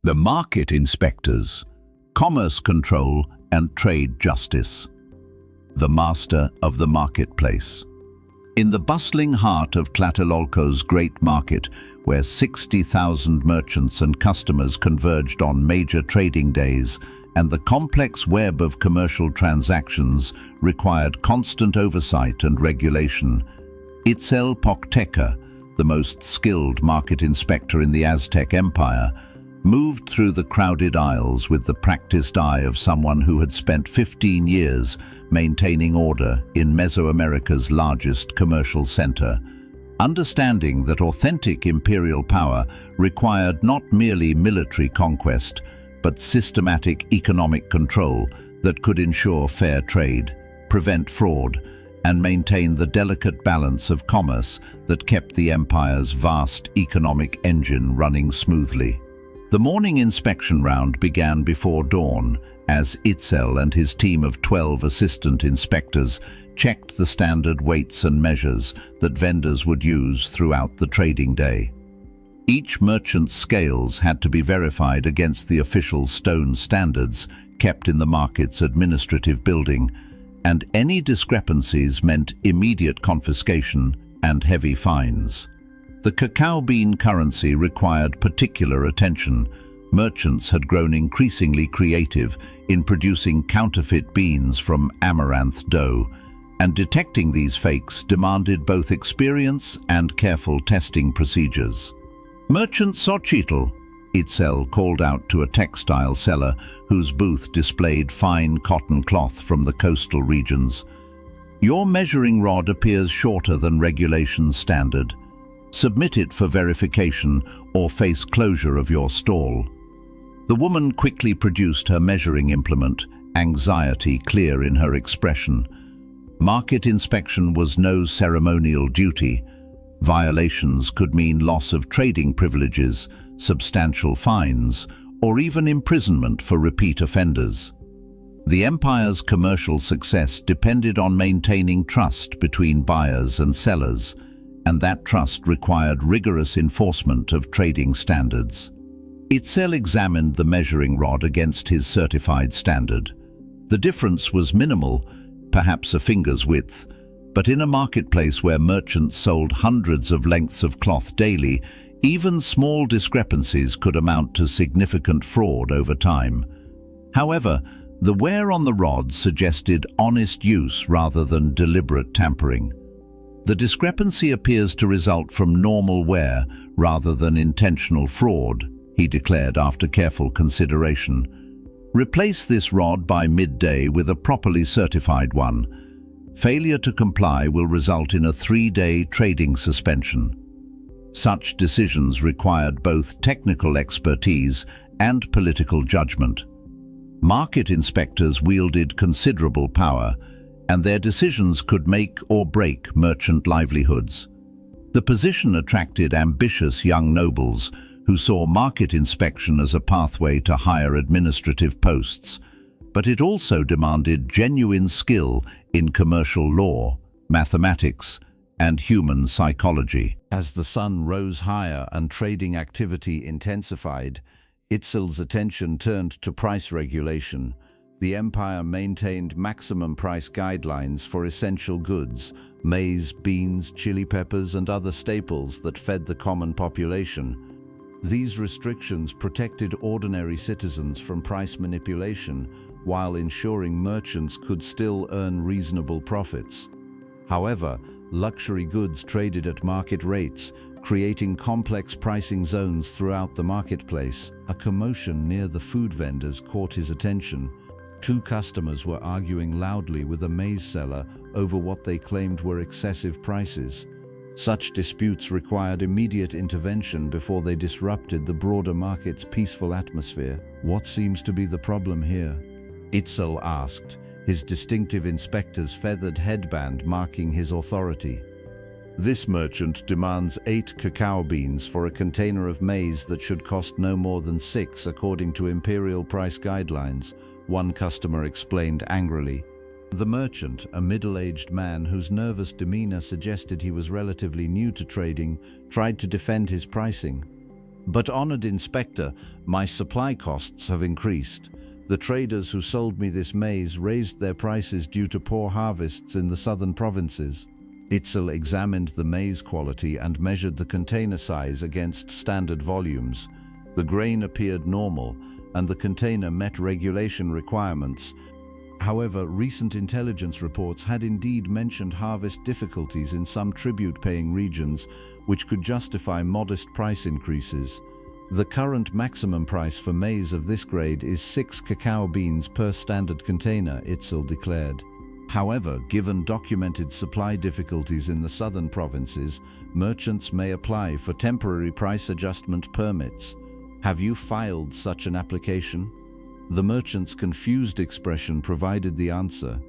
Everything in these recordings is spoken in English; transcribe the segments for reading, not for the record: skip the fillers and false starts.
The market inspectors, commerce control and trade justice. The master of the marketplace. In the bustling heart of Tlatelolco's great market, where 60,000 merchants and customers converged on major trading days, and the complex web of commercial transactions required constant oversight and regulation, Quachtli, the most skilled market inspector in the Aztec Empire, moved through the crowded aisles with the practiced eye of someone who had spent 15 years maintaining order in Mesoamerica's largest commercial center, understanding that authentic imperial power required not merely military conquest, but systematic economic control that could ensure fair trade, prevent fraud, and maintain the delicate balance of commerce that kept the empire's vast economic engine running smoothly. The morning inspection round began before dawn as Itzel and his team of 12 assistant inspectors checked the standard weights and measures that vendors would use throughout the trading day. Each merchant's scales had to be verified against the official stone standards kept in the market's administrative building, and any discrepancies meant immediate confiscation and heavy fines. The cacao bean currency required particular attention. Merchants had grown increasingly creative in producing counterfeit beans from amaranth dough, and detecting these fakes demanded both experience and careful testing procedures. "Merchant Xochitl," Itzel called out to a textile seller whose booth displayed fine cotton cloth from the coastal regions. "Your measuring rod appears shorter than regulation standard. Submit it for verification or face closure of your stall." The woman quickly produced her measuring implement, anxiety clear in her expression. Market inspection was no ceremonial duty. Violations could mean loss of trading privileges, substantial fines, or even imprisonment for repeat offenders. The empire's commercial success depended on maintaining trust between buyers and sellers, and that trust required rigorous enforcement of trading standards. Itzel examined the measuring rod against his certified standard. The difference was minimal, perhaps a finger's width, but in a marketplace where merchants sold hundreds of lengths of cloth daily, even small discrepancies could amount to significant fraud over time. However, the wear on the rod suggested honest use rather than deliberate tampering. "The discrepancy appears to result from normal wear rather than intentional fraud," he declared after careful consideration. "Replace this rod by midday with a properly certified one. Failure to comply will result in a 3-day trading suspension." Such decisions required both technical expertise and political judgment. Market inspectors wielded considerable power, and their decisions could make or break merchant livelihoods. The position attracted ambitious young nobles who saw market inspection as a pathway to higher administrative posts, but it also demanded genuine skill in commercial law, mathematics, and human psychology. As the sun rose higher and trading activity intensified, Itzel's attention turned to price regulation. The empire maintained maximum price guidelines for essential goods, maize, beans, chili peppers, and other staples that fed the common population. These restrictions protected ordinary citizens from price manipulation while ensuring merchants could still earn reasonable profits. However, luxury goods traded at market rates, creating complex pricing zones throughout the marketplace. A commotion near the food vendors caught his attention. 2 customers were arguing loudly with a maize seller over what they claimed were excessive prices. Such disputes required immediate intervention before they disrupted the broader market's peaceful atmosphere. "What seems to be the problem here?" Itzel asked, his distinctive inspector's feathered headband marking his authority. "This merchant demands 8 cacao beans for a container of maize that should cost no more than 6 according to Imperial price guidelines," one customer explained angrily. The merchant, a middle-aged man whose nervous demeanor suggested he was relatively new to trading, tried to defend his pricing. But honored inspector, my supply costs have increased. The traders who sold me this maize raised their prices due to poor harvests in the southern provinces. Itzel examined the maize quality and measured the container size against standard volumes. The grain appeared normal, and the container met regulation requirements. However, recent intelligence reports had indeed mentioned harvest difficulties in some tribute-paying regions, which could justify modest price increases. The current maximum price for maize of this grade is 6 cacao beans per standard container, Itzel declared. However, given documented supply difficulties in the southern provinces, merchants may apply for temporary price adjustment permits. Have you filed such an application? The merchant's confused expression provided the answer.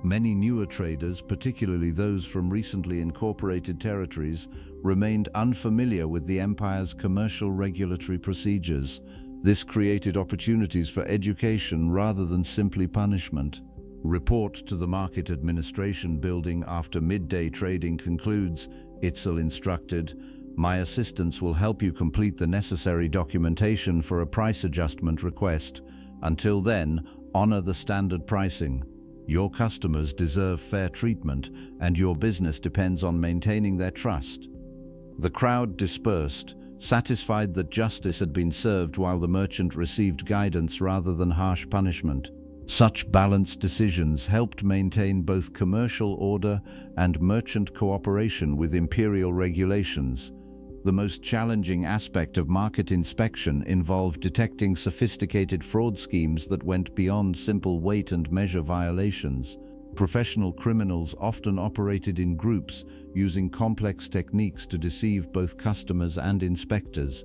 Many newer traders, particularly those from recently incorporated territories, remained unfamiliar with the empire's commercial regulatory procedures. This created opportunities for education rather than simply punishment. Report to the Market Administration Building after midday trading concludes, Itzel instructed. My assistants will help you complete the necessary documentation for a price adjustment request. Until then, honor the standard pricing. Your customers deserve fair treatment, and your business depends on maintaining their trust. The crowd dispersed, satisfied that justice had been served while the merchant received guidance rather than harsh punishment. Such balanced decisions helped maintain both commercial order and merchant cooperation with imperial regulations. The most challenging aspect of market inspection involved detecting sophisticated fraud schemes that went beyond simple weight and measure violations. Professional criminals often operated in groups, using complex techniques to deceive both customers and inspectors.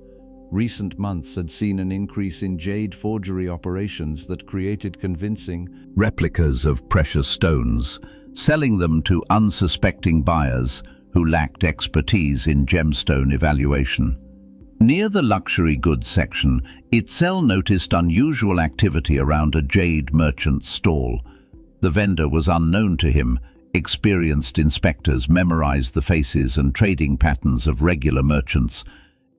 Recent months had seen an increase in jade forgery operations that created convincing replicas of precious stones, selling them to unsuspecting buyers who lacked expertise in gemstone evaluation. Near the luxury goods section, Itzel noticed unusual activity around a jade merchant's stall. The vendor was unknown to him. Experienced inspectors memorized the faces and trading patterns of regular merchants,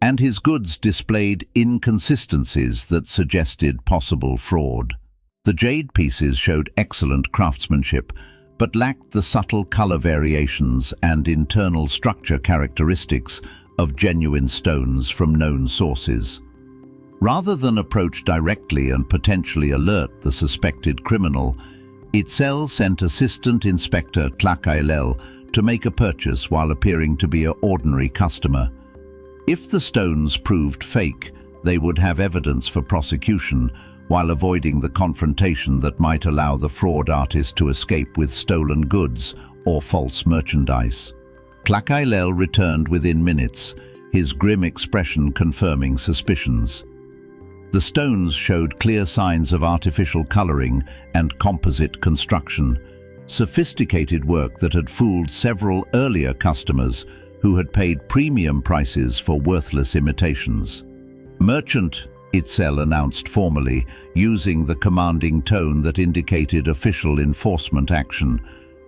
and his goods displayed inconsistencies that suggested possible fraud. The jade pieces showed excellent craftsmanship, but lacked the subtle color variations and internal structure characteristics of genuine stones from known sources. Rather than approach directly and potentially alert the suspected criminal, Itzel sent Assistant Inspector Cacao to make a purchase while appearing to be an ordinary customer. If the stones proved fake, they would have evidence for prosecution, while avoiding the confrontation that might allow the fraud artist to escape with stolen goods or false merchandise. Cacao returned within minutes, his grim expression confirming suspicions. The stones showed clear signs of artificial coloring and composite construction, sophisticated work that had fooled several earlier customers who had paid premium prices for worthless imitations. Merchant, Itzel announced formally, using the commanding tone that indicated official enforcement action.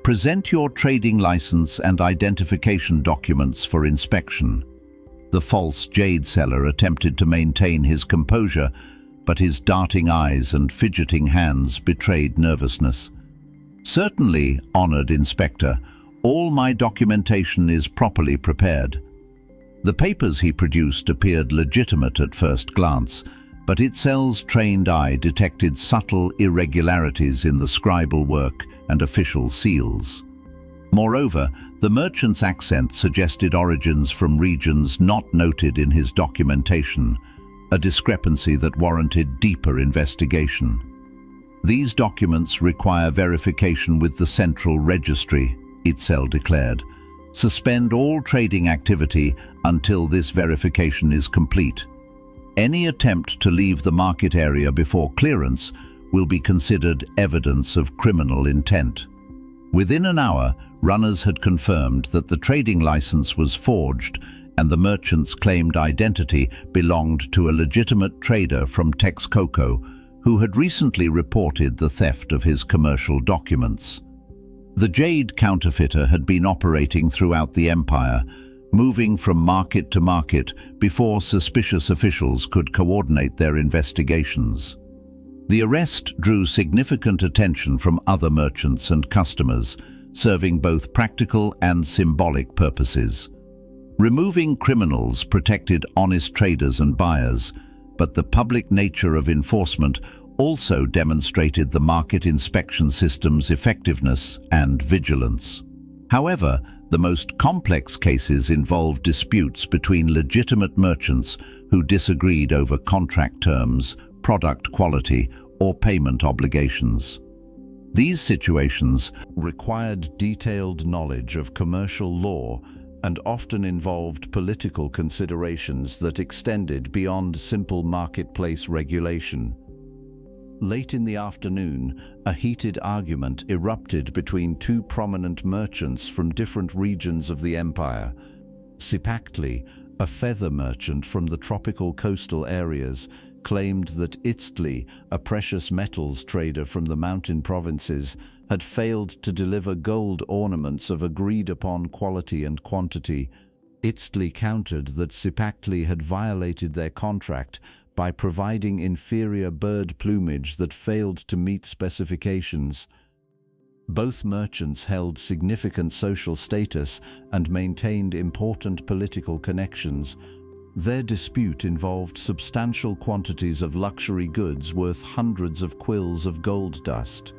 Present your trading license and identification documents for inspection. The false jade seller attempted to maintain his composure, but his darting eyes and fidgeting hands betrayed nervousness. Certainly, honored inspector, all my documentation is properly prepared. The papers he produced appeared legitimate at first glance, but Itzel's trained eye detected subtle irregularities in the scribal work and official seals. Moreover, the merchant's accent suggested origins from regions not noted in his documentation, a discrepancy that warranted deeper investigation. These documents require verification with the Central Registry, Itzel declared. Suspend all trading activity until this verification is complete. Any attempt to leave the market area before clearance will be considered evidence of criminal intent. Within an hour, runners had confirmed that the trading license was forged and the merchant's claimed identity belonged to a legitimate trader from Texcoco who had recently reported the theft of his commercial documents. The jade counterfeiter had been operating throughout the empire, moving from market to market before suspicious officials could coordinate their investigations. The arrest drew significant attention from other merchants and customers, serving both practical and symbolic purposes. Removing criminals protected honest traders and buyers, but the public nature of enforcement also demonstrated the market inspection system's effectiveness and vigilance. However, the most complex cases involved disputes between legitimate merchants who disagreed over contract terms, product quality, or payment obligations. These situations required detailed knowledge of commercial law and often involved political considerations that extended beyond simple marketplace regulation. Late in the afternoon, a heated argument erupted between two prominent merchants from different regions of the empire. Quachtli, a feather merchant from the tropical coastal areas, claimed that Aztec, a precious metals trader from the mountain provinces, had failed to deliver gold ornaments of agreed-upon quality and quantity. Aztec countered that Quachtli had violated their contract by providing inferior bird plumage that failed to meet specifications. Both merchants held significant social status and maintained important political connections. Their dispute involved substantial quantities of luxury goods worth hundreds of quills of gold dust,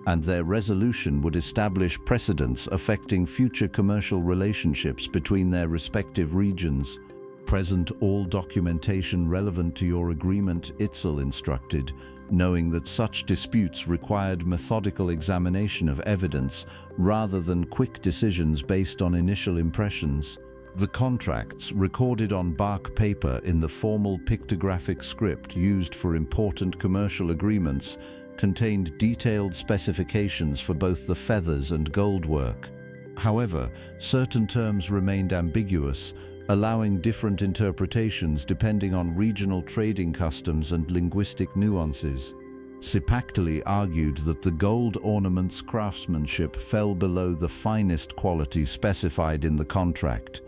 and their resolution would establish precedents affecting future commercial relationships between their respective regions. Present all documentation relevant to your agreement, Aztec instructed, knowing that such disputes required methodical examination of evidence rather than quick decisions based on initial impressions. The contracts, recorded on bark paper in the formal pictographic script used for important commercial agreements, contained detailed specifications for both the feathers and gold work. However, certain terms remained ambiguous, allowing different interpretations depending on regional trading customs and linguistic nuances. Quachtli argued that the gold ornament's craftsmanship fell below the finest quality specified in the contract,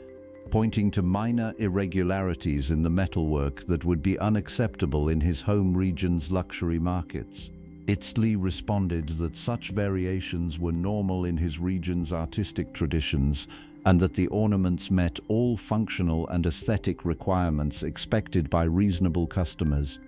pointing to minor irregularities in the metalwork that would be unacceptable in his home region's luxury markets. Aztec responded that such variations were normal in his region's artistic traditions, and that the ornaments met all functional and aesthetic requirements expected by reasonable customers.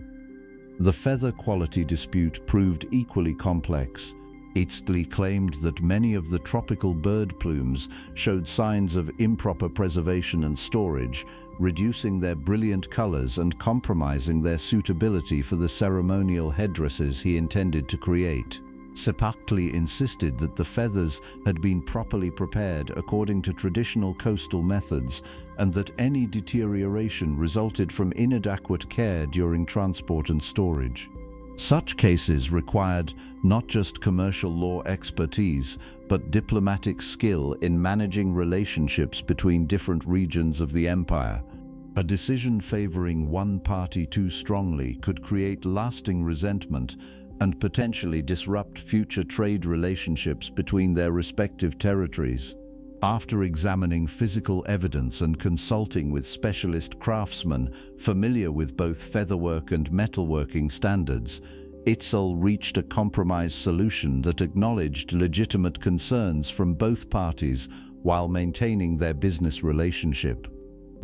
The feather quality dispute proved equally complex. Aztec claimed that many of the tropical bird plumes showed signs of improper preservation and storage, reducing their brilliant colors and compromising their suitability for the ceremonial headdresses he intended to create. Quachtli insisted that the feathers had been properly prepared according to traditional coastal methods, and that any deterioration resulted from inadequate care during transport and storage. Such cases required not just commercial law expertise, but diplomatic skill in managing relationships between different regions of the empire. A decision favoring one party too strongly could create lasting resentment and potentially disrupt future trade relationships between their respective territories. After examining physical evidence and consulting with specialist craftsmen familiar with both featherwork and metalworking standards, Aztec reached a compromise solution that acknowledged legitimate concerns from both parties while maintaining their business relationship.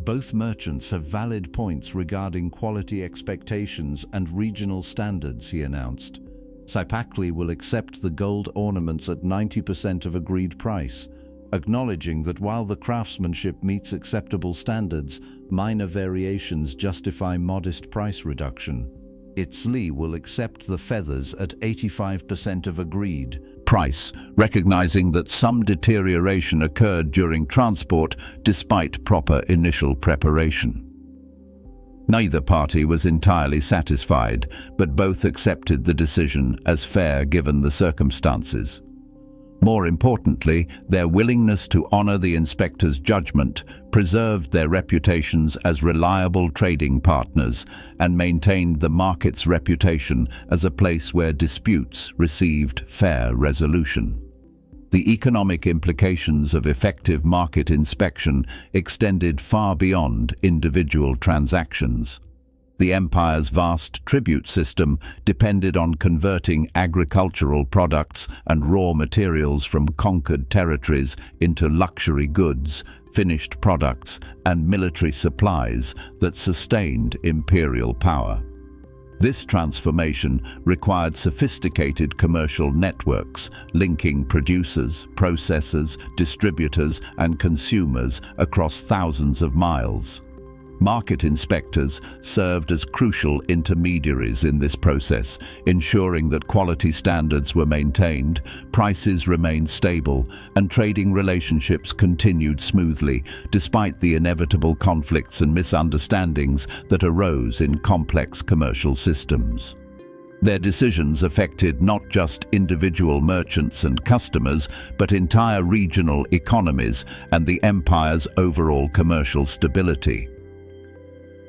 Both merchants have valid points regarding quality expectations and regional standards, he announced. Quachtli will accept the gold ornaments at 90% of agreed price, acknowledging that while the craftsmanship meets acceptable standards, minor variations justify modest price reduction. Aztec will accept the feathers at 85% of agreed price, recognizing that some deterioration occurred during transport despite proper initial preparation. Neither party was entirely satisfied, but both accepted the decision as fair given the circumstances. More importantly, their willingness to honor the inspector's judgment preserved their reputations as reliable trading partners and maintained the market's reputation as a place where disputes received fair resolution. The economic implications of effective market inspection extended far beyond individual transactions. The empire's vast tribute system depended on converting agricultural products and raw materials from conquered territories into luxury goods, finished products, and military supplies that sustained imperial power. This transformation required sophisticated commercial networks, linking producers, processors, distributors, and consumers across thousands of miles. Market inspectors served as crucial intermediaries in this process, ensuring that quality standards were maintained, prices remained stable, and trading relationships continued smoothly, despite the inevitable conflicts and misunderstandings that arose in complex commercial systems. Their decisions affected not just individual merchants and customers, but entire regional economies and the empire's overall commercial stability.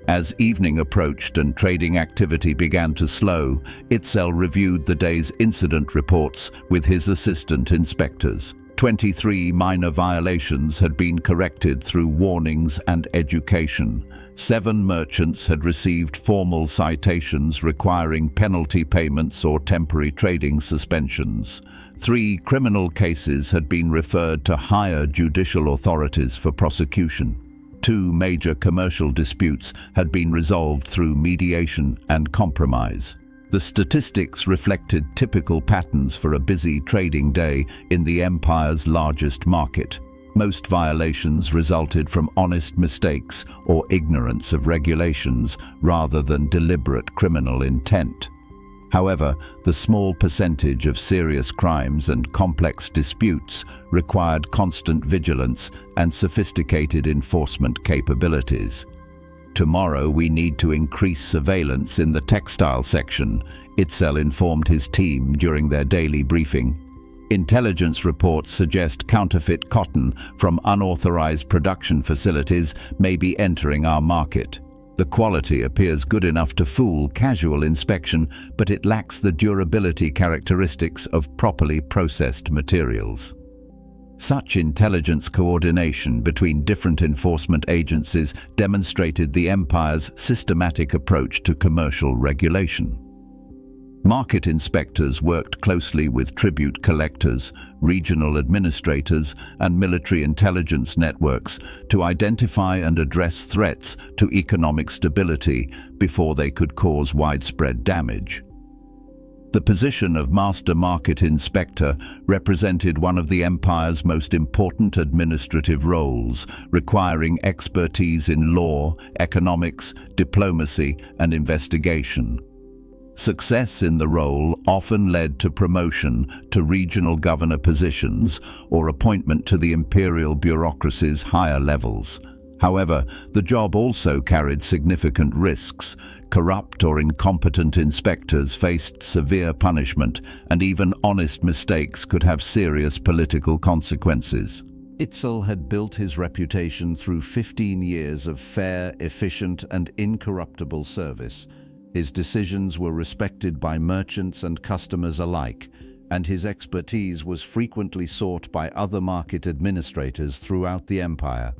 As evening approached and trading activity began to slow, Itzel reviewed the day's incident reports with his assistant inspectors. 23 minor violations had been corrected through warnings and education. 7 merchants had received formal citations requiring penalty payments or temporary trading suspensions. 3 criminal cases had been referred to higher judicial authorities for prosecution. 2 major commercial disputes had been resolved through mediation and compromise. The statistics reflected typical patterns for a busy trading day in the empire's largest market. Most violations resulted from honest mistakes or ignorance of regulations rather than deliberate criminal intent. However, the small percentage of serious crimes and complex disputes required constant vigilance and sophisticated enforcement capabilities. Tomorrow we need to increase surveillance in the textile section, Itzel informed his team during their daily briefing. Intelligence reports suggest counterfeit cotton from unauthorized production facilities may be entering our market. The quality appears good enough to fool casual inspection, but it lacks the durability characteristics of properly processed materials. Such intelligence coordination between different enforcement agencies demonstrated the empire's systematic approach to commercial regulation. Market inspectors worked closely with tribute collectors, regional administrators, and military intelligence networks to identify and address threats to economic stability before they could cause widespread damage. The position of Master Market Inspector represented one of the empire's most important administrative roles, requiring expertise in law, economics, diplomacy, and investigation. Success in the role often led to promotion to regional governor positions or appointment to the imperial bureaucracy's higher levels. However, the job also carried significant risks. Corrupt or incompetent inspectors faced severe punishment, and even honest mistakes could have serious political consequences. Itzel had built his reputation through 15 years of fair, efficient, and incorruptible service. His decisions were respected by merchants and customers alike, and his expertise was frequently sought by other market administrators throughout the empire.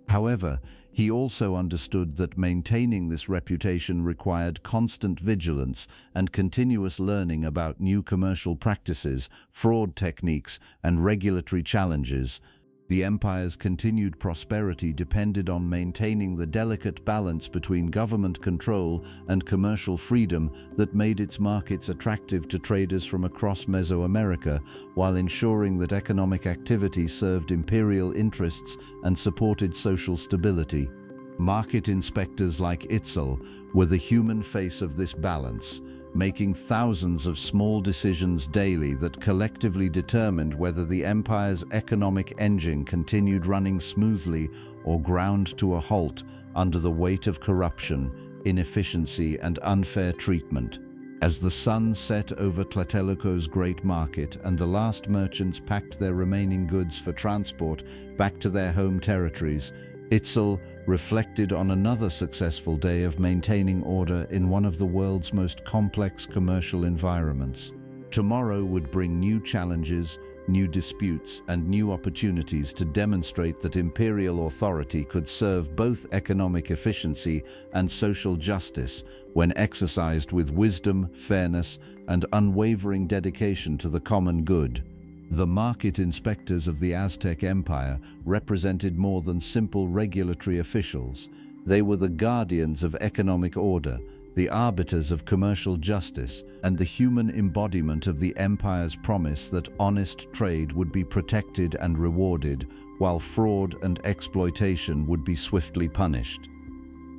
However, he also understood that maintaining this reputation required constant vigilance and continuous learning about new commercial practices, fraud techniques, and regulatory challenges. The empire's continued prosperity depended on maintaining the delicate balance between government control and commercial freedom that made its markets attractive to traders from across Mesoamerica, while ensuring that economic activity served imperial interests and supported social stability. Market inspectors like Itzel were the human face of this balance, making thousands of small decisions daily that collectively determined whether the empire's economic engine continued running smoothly or ground to a halt under the weight of corruption, inefficiency, and unfair treatment. As the sun set over Tlatelolco's great market and the last merchants packed their remaining goods for transport back to their home territories, Itzel reflected on another successful day of maintaining order in one of the world's most complex commercial environments. Tomorrow would bring new challenges, new disputes, and new opportunities to demonstrate that imperial authority could serve both economic efficiency and social justice when exercised with wisdom, fairness, and unwavering dedication to the common good. The market inspectors of the Aztec Empire represented more than simple regulatory officials. They were the guardians of economic order, the arbiters of commercial justice, and the human embodiment of the empire's promise that honest trade would be protected and rewarded, while fraud and exploitation would be swiftly punished.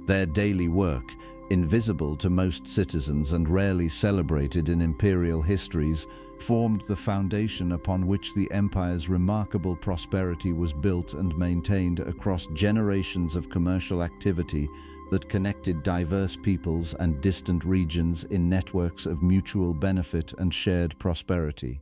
Their daily work, invisible to most citizens and rarely celebrated in imperial histories, formed the foundation upon which the empire's remarkable prosperity was built and maintained across generations of commercial activity that connected diverse peoples and distant regions in networks of mutual benefit and shared prosperity.